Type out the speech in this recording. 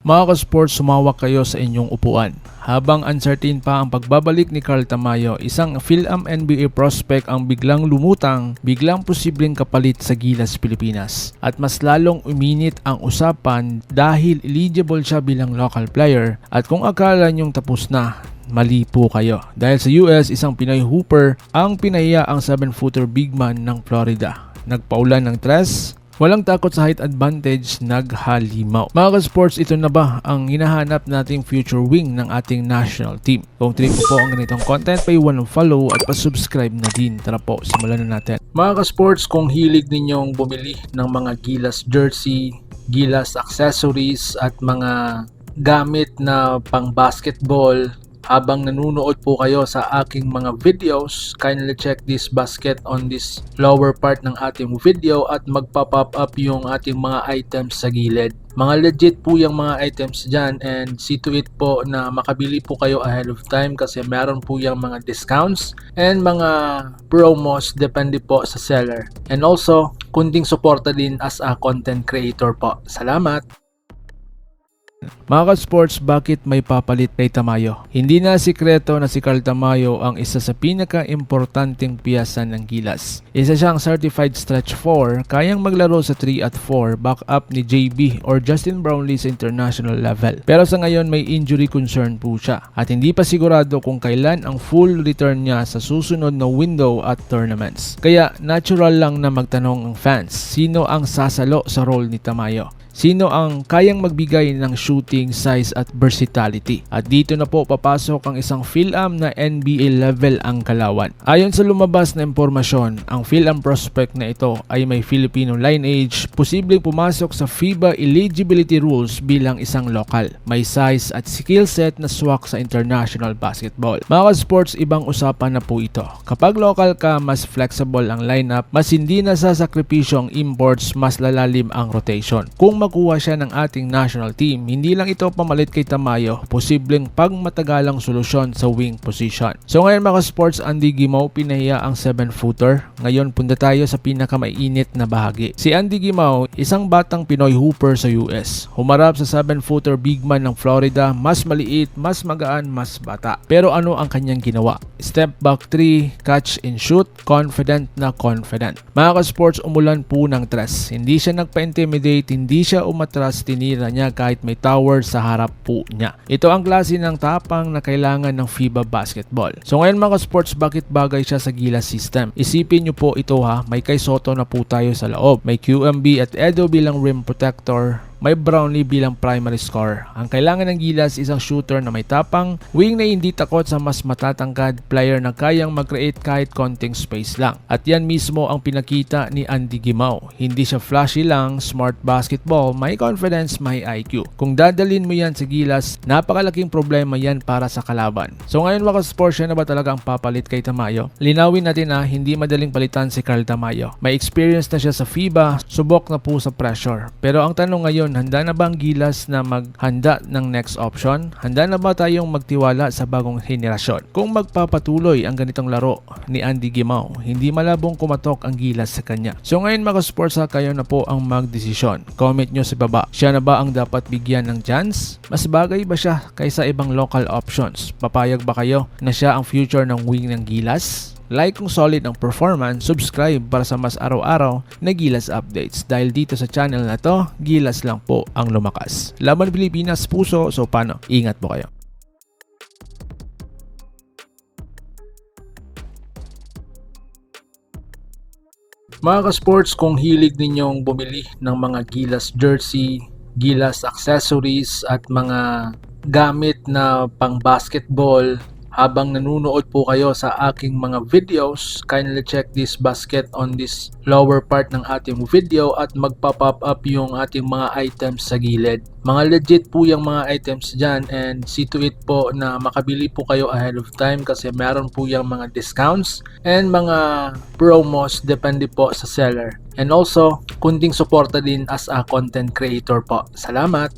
Mga ka-sports, sumawak kayo sa inyong upuan. Habang uncertain pa ang pagbabalik ni Carl Tamayo, isang PhilAm NBA prospect ang biglang lumutang, biglang posibleng kapalit sa Gilas Pilipinas. At mas lalong uminit ang usapan dahil eligible siya bilang local player. At kung akala nyong tapos na, mali po kayo. Dahil sa US, isang Pinoy hooper ang pinahiya ang 7-footer big man ng Florida. Nagpaulan ng tres, walang takot sa height advantage, naghalimaw. Mga ka-sports, ito na ba ang hinahanap nating future wing ng ating national team? Kung trip po ang ganitong content, pa-iwan ng follow at pa-subscribe na din. Tara po, simulan na natin. Mga ka-sports, kung hilig ninyong bumili ng mga Gilas jersey, Gilas accessories at mga gamit na pang basketball, habang nanunood po kayo sa aking mga videos, kindly check this basket on this lower part ng ating video at magpa-pop up yung ating mga items sa gilid. Mga legit po yung mga items dyan, and see to it po na makabili po kayo ahead of time kasi meron po yung mga discounts and mga promos depende po sa seller. And also, kunting suporta din as a content creator po. Salamat! Mga ka-sports, bakit may papalit kay Tamayo? Hindi na sikreto na si Carl Tamayo ang isa sa pinaka-importanting piyasa ng Gilas. Isa siyang certified stretch 4, kayang maglaro sa 3 at 4, backup ni JB or Justin Brownlee sa international level. Pero sa ngayon may injury concern po siya at hindi pa sigurado kung kailan ang full return niya sa susunod na window at tournaments. Kaya natural lang na magtanong ang fans, sino ang sasalo sa role ni Tamayo? Sino ang kayang magbigay ng shooting, size at versatility? At dito na po papasok ang isang PhilAm na NBA level ang kalawan. Ayon sa lumabas na impormasyon, ang PhilAm prospect na ito ay may Filipino lineage, posibleng pumasok sa FIBA eligibility rules bilang isang lokal. May size at skill set na swak sa international basketball. Mga sports, ibang usapan na po ito. Kapag local ka, mas flexible ang lineup, mas hindi nasasakripisyo ang imports, mas lalalim ang rotation. Kung makuha siya ng ating national team, hindi lang ito pamalit kay Tamayo, posibleng pagmatagalang solusyon sa wing position. So ngayon mga sports, Andy Gimaw pinahiya ang 7-footer. Ngayon punta tayo sa pinakamainit na bahagi. Si Andy Gimaw, isang batang Pinoy hooper sa US. Humarap sa 7-footer big man ng Florida, mas maliit, mas magaan, mas bata. Pero ano ang kanyang ginawa? Step back 3, catch and shoot, confident na confident. Mga ka-sports, umulan po ng tres. Hindi siya nagpa-intimidate, hindi siya umatras, tinira niya kahit may tower sa harap po niya. Ito ang klase ng tapang na kailangan ng FIBA basketball. So ngayon mga sports, bakit bagay siya sa Gilas system? Isipin nyo po ito ha, may Kai Sotto na po tayo sa loob. May QMB at Edo bilang rim protector. May Brownlee bilang primary scorer. Ang kailangan ng Gilas isang shooter na may tapang, wing na hindi takot sa mas matatangkad, player na kayang mag-create kahit konting space lang. At yan mismo ang pinakita ni Andy Gimaw. Hindi siya flashy lang, smart basketball, may confidence, may IQ. Kung dadalhin mo yan sa Gilas, napakalaking problema yan para sa kalaban. So ngayon mga sports, na ba talaga ang papalit kay Tamayo? Linawin natin na hindi madaling palitan si Carl Tamayo. May experience na siya sa FIBA, subok na po sa pressure. Pero ang tanong ngayon, handa na ba ang Gilas na maghanda ng next option? Handa na ba tayong magtiwala sa bagong henerasyon? Kung magpapatuloy ang ganitong laro ni Andy Gimaw, hindi malabong kumatok ang Gilas sa kanya. So ngayon mga sports, kayo na po ang magdesisyon. Comment nyo sa baba. Siya na ba ang dapat bigyan ng chance? Mas bagay ba siya kaysa ibang local options? Papayag ba kayo na siya ang future ng wing ng Gilas? Like kung solid ang performance, subscribe para sa mas araw-araw na Gilas updates. Dahil dito sa channel na to, Gilas lang po ang lumakas. Laban Pilipinas, puso, so paano? Ingat po kayo. Mga ka-sports, kung hilig ninyong bumili ng mga Gilas jersey, Gilas accessories at mga gamit na pang basketball, habang nanunood po kayo sa aking mga videos, kindly check this basket on this lower part ng ating video at magpa-pop up yung ating mga items sa gilid. Mga legit po yung mga items dyan, and see to it po na makabili po kayo ahead of time kasi meron po yung mga discounts and mga promos depende po sa seller. And also, kunting suporta din as a content creator po. Salamat!